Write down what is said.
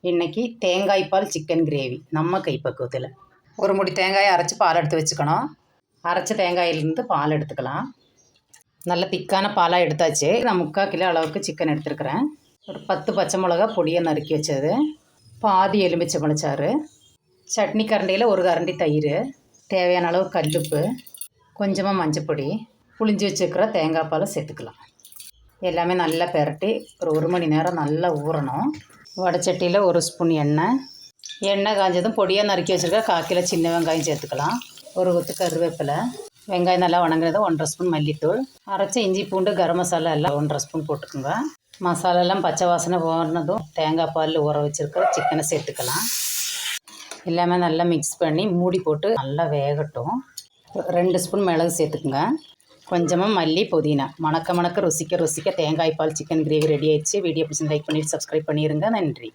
இன்றைக்கி தேங்காய் பால் chicken gravy நம்ம கைப்பக்குவத்தில். ஒரு முடி தேங்காயை அரைச்சி பால் எடுத்து வச்சுக்கணும். அரைச்ச தேங்காயிலேருந்து பால் எடுத்துக்கலாம். நல்ல திக்கான பாலாக எடுத்தாச்சு. நான் 3/4 கிலோ அளவுக்கு சிக்கன் எடுத்துருக்கிறேன். ஒரு 10 பச்சை மிளகா பொடியை நறுக்கி வச்சது, பாதி எலுமிச்சை பழச்சாறு, சட்னி கரண்டியில் ஒரு கரண்டி தயிர், தேவையான அளவு கல்லுப்பு, கொஞ்சமாக மஞ்சப்பொடி, புளிஞ்சு வச்சுருக்கிற தேங்காய் பாலை சேர்த்துக்கலாம். எல்லாமே நல்லா பெரட்டி ஒரு 1 மணி நேரம் நல்லா ஊறணும். வடைச்சட்டியில் 1 ஸ்பூன் எண்ணெய் காஞ்சதும் பொடியாக நறுக்கி வச்சுருக்க 1/4 கிலோ சின்ன வெங்காயம் சேர்த்துக்கலாம். ஒரு கொத்து கருவேப்பிலை, வெங்காயம் நல்லா வணங்குறது 1/2 ஸ்பூன் மல்லித்தூள், அரைச்ச இஞ்சி பூண்டு கரம் மசாலா எல்லாம் 1/2 ஸ்பூன் போட்டுக்கோங்க. மசாலாலாம் பச்சை வாசனை போனதும் தேங்காய் பாலில் ஊற வச்சுருக்கிற சிக்கனை சேர்த்துக்கலாம். எல்லாமே நல்லா மிக்ஸ் பண்ணி மூடி போட்டு நல்லா வேகட்டும். 2 ஸ்பூன் மிளகு சேர்த்துக்குங்க. கொஞ்சமாக மல்லி, புதினா. மணக்க ருசிக்க தேங்காய் பால் சிக்கன் கிரேவி ரெடி ஆயிடுச்சு. வீடியோ பிடிச்சி லைக் பண்ணிவிட்டு சப்ஸ்கிரைப் பண்ணிடுங்க. நன்றி.